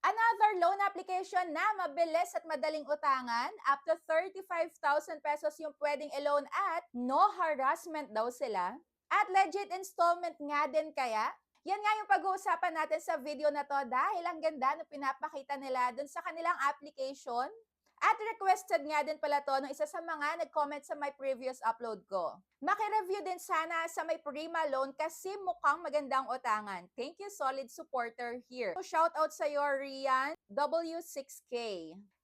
Another loan application na mabilis at madaling utangan, up to 35,000 pesos yung pwedeng i-loan at no harassment daw sila. At legit installment nga din kaya? Yan nga yung pag-uusapan natin sa video na to dahil ang ganda ng pinapakita nila dun sa kanilang application. At requested nga din pala to ng isa sa mga nag-comment sa my previous upload ko. Maki-review din sana sa may Prima Loan kasi mukhang magandang utangan. Thank you, solid supporter here. So shout out sa iyo, Rian W6K.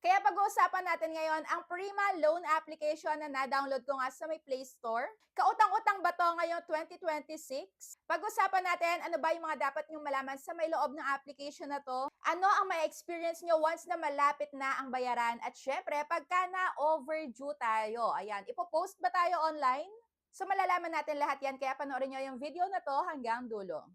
Kaya pag-uusapan natin ngayon ang Prima Loan application na na-download ko nga sa may Play Store. Kautang-utang ba to ngayong 2026? Pag-usapan natin ano ba yung mga dapat nyong malaman sa may loob ng application na to. Ano ang may experience nyo once na malapit na ang bayaran? At syempre, pagka na-overdue tayo, ayan, ipopost ba tayo online? So malalaman natin lahat yan, kaya panoorin nyo yung video na to hanggang dulo.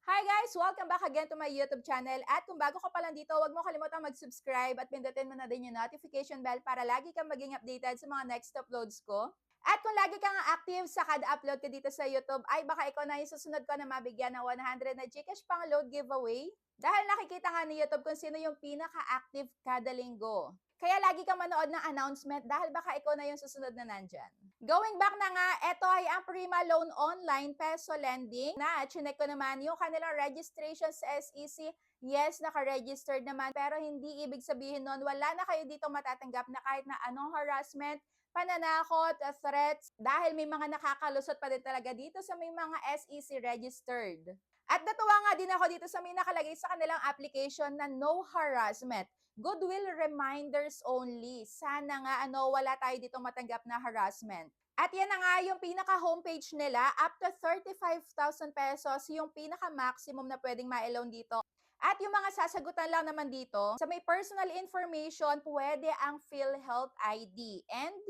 Hi guys! Welcome back again to my YouTube channel. At kung bago ka pa lang dito, huwag mo kalimutang mag-subscribe at pindutin mo na din yung notification bell para lagi kang maging updated sa mga next uploads ko. At kung lagi kang active sa kada upload ko dito sa YouTube, ay baka ikaw na yung susunod ko na mabigyan ng 100 na Gcash pang load giveaway. Dahil nakikita nga ni YouTube kung sino yung pinaka-active kada linggo. Kaya lagi kang manood ng announcement dahil baka ikaw na yung susunod na nandyan. Going back na nga, ito ay ang Prima Loan Online Peso Lending na chinek ko naman yung kanilang registration sa SEC. Yes, naka-registered naman pero hindi ibig sabihin nun wala na kayo dito matatanggap na kahit na anong harassment, pananakot, threats dahil may mga nakakalusot pa din talaga dito sa may mga SEC registered. At natuwa nga din ako dito sa may nakalagay sa kanilang application na no harassment. Goodwill reminders only. Sana nga wala tayo dito matanggap na harassment. At yan na nga yung pinaka-homepage nila, up to 35,000 pesos yung pinaka-maximum na pwedeng ma-loan dito. At yung mga sasagutan lang naman dito, sa may personal information, pwede ang PhilHealth ID. And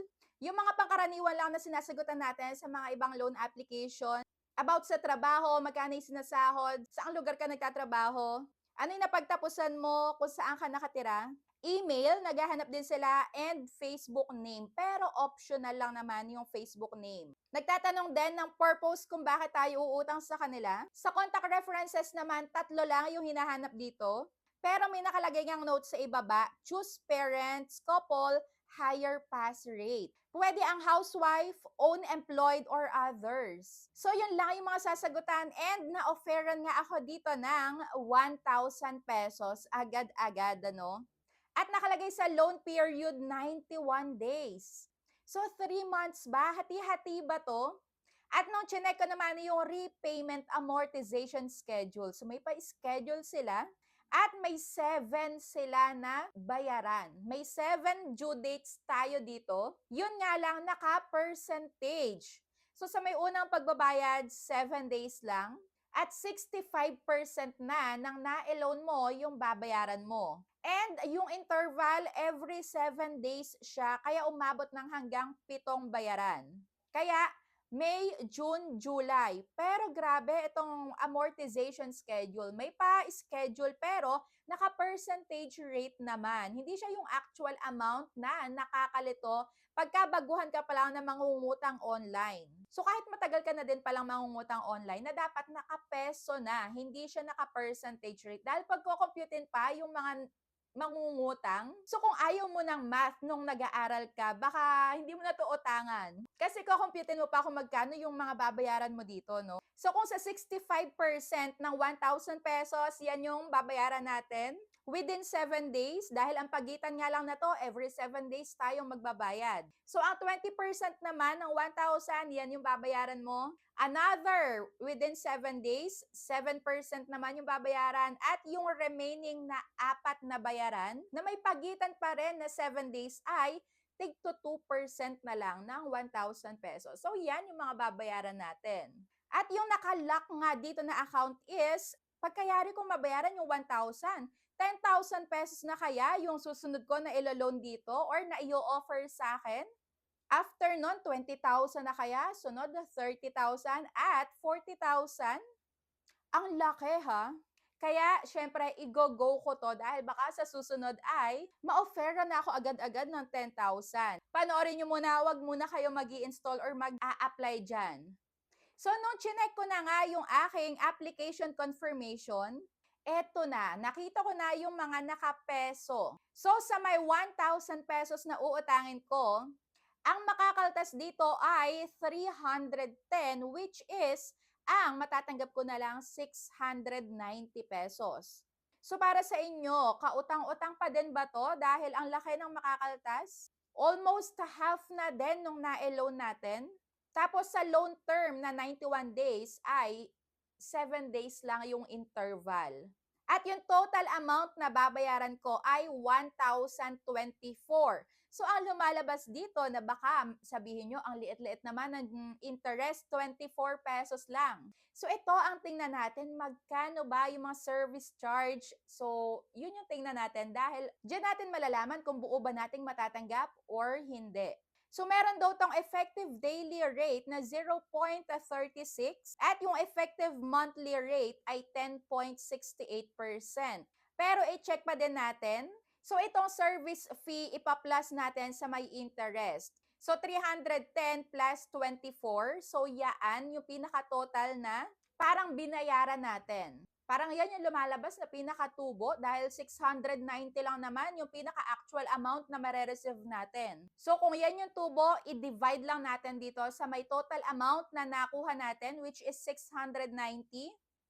yung mga pangkaraniwan lang na sinasagutan natin sa mga ibang loan application, about sa trabaho, magkano yung sinasahod, saang lugar ka nagtatrabaho, ano yung napagtapusan mo, kung saan ka nakatira, email, naghahanap din sila, and Facebook name. Pero optional lang naman yung Facebook name. Nagtatanong din ng purpose kung bakit tayo uutang sa kanila. Sa contact references naman, 3 lang yung hinahanap dito. Pero may nakalagay ngang note sa ibaba, choose parents, couple, higher pass rate. Pwede ang housewife, own employed, or others. So yun lang yung mga sasagutan and na-offeran nga ako dito ng 1,000 pesos agad-agad, ano? At nakalagay sa loan period 91 days. So 3 months ba? Hati-hati ba to? At nung chinek ko naman yung repayment amortization schedule. So may pa-schedule sila. At may 7 sila na bayaran. May 7 due dates tayo dito. Yun nga lang, naka-percentage. So sa may unang pagbabayad, 7 days lang. At 65% na ng na-loan mo yung babayaran mo. And yung interval, every 7 days siya, kaya umabot ng hanggang 7 bayaran. Kaya May, June, July. Pero grabe itong amortization schedule. May pa-schedule pero naka-percentage rate naman. Hindi siya yung actual amount na nakakalito pagkabaguhan ka pa lang na mangungutang online. So kahit matagal ka na din palang mangungutang online, na dapat nakapeso na, hindi siya naka-percentage rate. Dahil pagko-computein pa yung mga mangungutang. So kung ayaw mo ng math nung nag-aaral ka, baka hindi mo na to utangan. Kasi kukumputin mo pa kung magkano yung mga babayaran mo dito, no? So kung sa 65% ng 1,000 pesos, yan yung babayaran natin within 7 days, dahil ang pagitan nga lang na to, every 7 days tayong magbabayad. So ang 20% naman ng 1,000, yan yung babayaran mo. Another, within 7 days, 7% naman yung babayaran at yung remaining na 4 na bayaran na may pagitan pa rin na 7 days ay tig to 2% na lang ng 1,000 pesos. So yan yung mga babayaran natin. At yung nakalock nga dito na account is, pagkayari kong mabayaran yung 1,000, 10,000 pesos na kaya yung susunod ko na ilo-loan dito or na i-offer sa akin? After nun, 20,000 na kaya, sunod 30,000 at 40,000. Ang laki ha? Kaya, syempre, i-go-go ko to dahil baka sa susunod ay ma-offera na ako agad-agad ng 10,000. Panoorin nyo muna, wag muna kayo mag-i-install or mag-a-apply dyan. So, nung chinek ko na nga yung aking application confirmation, Eto na, nakita ko na yung mga nakapeso. So, sa may 1,000 pesos na uutangin ko, ang makakaltas dito ay 310, which is ang matatanggap ko na lang 690 pesos. So para sa inyo, kautang-utang pa din ba to dahil ang laki ng makakaltas? Almost half na din nung na-loan natin. Tapos sa loan term na 91 days ay 7 days lang yung interval. At yung total amount na babayaran ko ay 1,024. So, ang lumalabas dito na baka sabihin nyo, ang liit-liit naman ng interest, 24 pesos lang. So, ito ang tingnan natin, magkano ba yung mga service charge? So, yun yung tingnan natin dahil dyan natin malalaman kung buo ba nating matatanggap or hindi. So, meron daw tong effective daily rate na 0.36 at yung effective monthly rate ay 10.68%. Pero i-check pa din natin. So, itong service fee, ipa-plus natin sa may interest. So, 310 plus 24. So, yaan yung pinaka-total na parang binayaran natin. Parang yan yung lumalabas na pinakatubo dahil 690 lang naman yung pinaka-actual amount na mare-receive natin. So kung yan yung tubo, i-divide lang natin dito sa may total amount na nakuha natin which is 690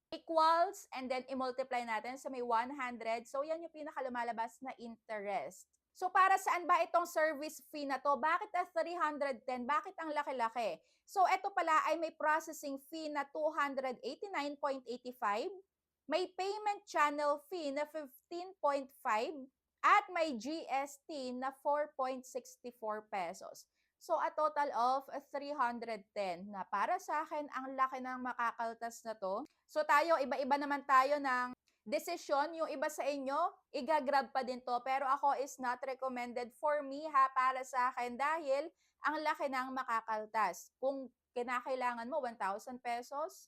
equals and then i-multiply natin sa may 100. So yan yung pinaka-lumalabas na interest. So para saan ba itong service fee na to? Bakit 310? Bakit ang laki-laki? So ito pala ay may processing fee na 289.85. May payment channel fee na 15.5 at may GST na 4.64 pesos. So, a total of 310 na para sa akin, ang laki ng makakaltas na to. So, tayo, iba-iba naman tayo ng desisyon. Yung iba sa inyo, igagrab pa din to. Pero ako is not recommended for me ha, para sa akin dahil ang laki ng makakaltas. Kung kinakailangan mo 1,000 pesos,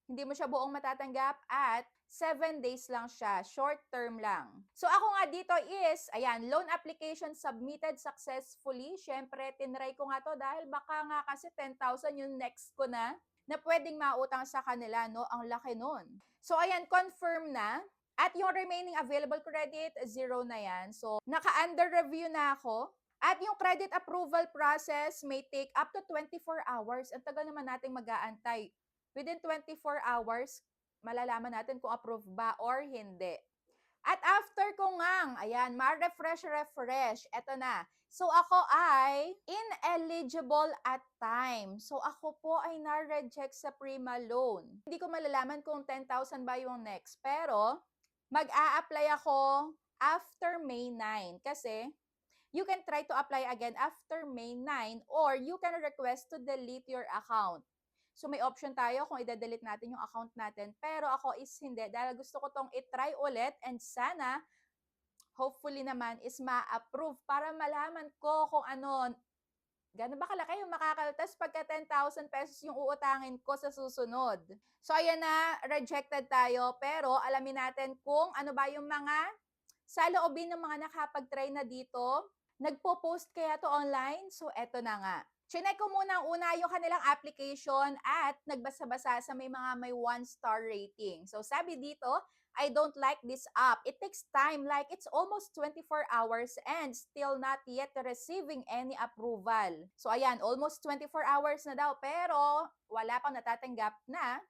hindi mo siya buong matatanggap at 7 days lang siya, short term lang. So ako nga dito is, ayan, loan application submitted successfully. Syempre, tinry ko nga to dahil baka nga kasi 10,000 yung next ko na pwedeng mautang sa kanila, no? Ang laki nun. So ayan, confirm na. At yung remaining available credit, 0 na yan. So, naka-under review na ako. At yung credit approval process may take up to 24 hours. Ang tagal naman nating mag-aantay. Within 24 hours, malalaman natin kung approve ba or hindi. At after ko ngang, ayan, ma-refresh, eto na. So ako ay ineligible at time. So ako po ay na-reject sa Prima loan. Hindi ko malalaman kung 10,000 ba yung next. Pero mag-a-apply ako after May 9 kasi you can try to apply again after May 9 or you can request to delete your account. So may option tayo kung i-delete natin yung account natin. Pero ako is hindi dahil gusto ko tong i-try ulit and sana hopefully naman is ma-approve para malaman ko kung ano, gano'n ba kalaki yung makakaltas pagka 10,000 pesos yung uutangin ko sa susunod. So ayan na, rejected tayo pero alamin natin kung ano ba yung mga saloobin ng mga nakapag-try na dito. Nagpo-post kaya to online? So eto na nga. Chinek ko muna una yung kanilang application at nagbasa-basa sa may mga may 1-star rating. So sabi dito, I don't like this app. It takes time, like it's almost 24 hours and still not yet receiving any approval. So ayan, almost 24 hours na daw pero wala pang natatanggap na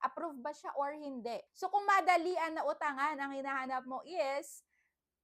approve ba siya or hindi. So kung madalian na utangan ang hinahanap mo is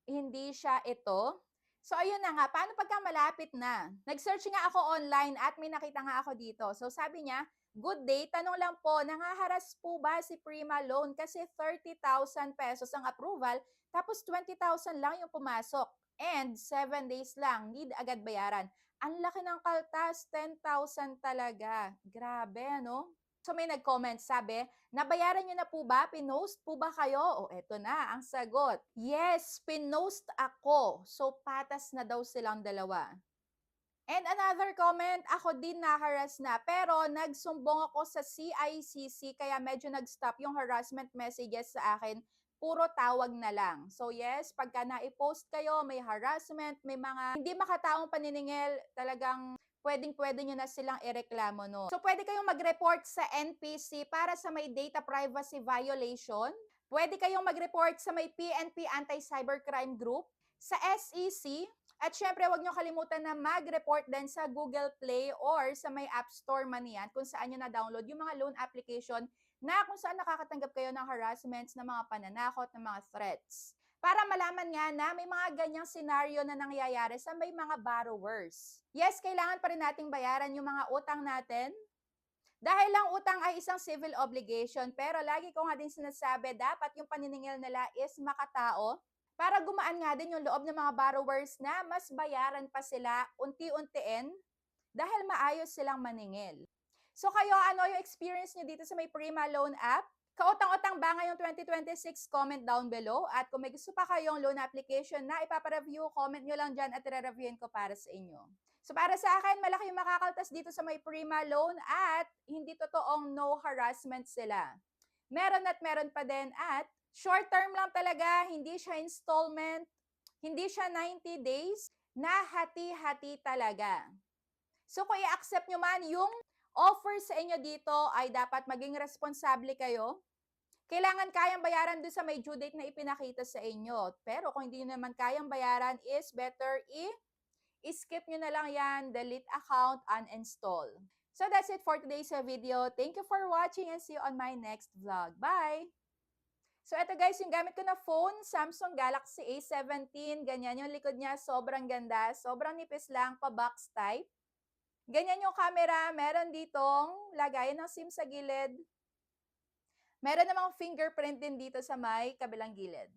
hindi siya ito. So, ayun na nga. Paano pagka malapit na? Nag-search nga ako online at may nakita nga ako dito. So, sabi niya, good day, tanong lang po, nangaharas po ba si Prima Loan? Kasi 30,000 pesos ang approval, tapos 20,000 lang yung pumasok. And 7 days lang, need agad bayaran. Ang laki ng kaltas, 10,000 talaga. Grabe, ano? So may nag-comment, sabi, nabayaran nyo na po ba? Pinost po ba kayo? O eto na, ang sagot. Yes, pinost ako. So patas na daw silang dalawa. And another comment, ako din na-harass na. Pero nagsumbong ako sa CICC kaya medyo nag-stop yung harassment messages sa akin. Puro tawag na lang. So yes, pagka na-post kayo, may harassment, may mga hindi makataong paniningil, talagang pwedeng-pwede nyo na silang ireklamo, no? So, pwede kayong mag-report sa NPC para sa may data privacy violation. Pwede kayong mag-report sa may PNP Anti-Cybercrime Group, sa SEC, at syempre huwag nyo kalimutan na mag-report din sa Google Play or sa may App Store man yan kung saan nyo na-download yung mga loan application na kung saan nakakatanggap kayo ng harassments, ng mga pananakot, ng mga threats. Para malaman nga na may mga ganyang senaryo na nangyayari sa may mga borrowers. Yes, kailangan pa rin nating bayaran yung mga utang natin, dahil lang utang ay isang civil obligation, pero lagi ko nga din sinasabi, dapat yung paniningil nila is makatao para gumaan nga din yung loob ng mga borrowers na mas bayaran pa sila unti-untiin dahil maayos silang maningil. So kayo, ano yung experience nyo dito sa may Prima Loan app? Kautang-utang ba ngayong 2026? Comment down below. At kung may gusto pa kayong loan application na ipapareview, comment nyo lang dyan at i-reviewin ko para sa inyo. So para sa akin, malaki yung makakaltas dito sa may Prima Loan at hindi totoong no harassment sila. Meron at meron pa din at short term lang talaga, hindi siya installment, hindi siya 90 days, na hati-hati talaga. So kung i-accept nyo man yung offer sa inyo dito, ay dapat maging responsable kayo. Kailangan kayang bayaran doon sa may due date na ipinakita sa inyo. Pero kung hindi nyo naman kayang bayaran, is better i-skip nyo na lang yan, delete account, uninstall. So that's it for today's video. Thank you for watching and see you on my next vlog. Bye! So ito guys, yung gamit ko na phone, Samsung Galaxy A17. Ganyan yung likod niya, sobrang ganda. Sobrang nipis lang, pa-box type. Ganyan yung camera, meron ditong lagayan ng SIM sa gilid. Meron namang fingerprint din dito sa may kabilang gilid.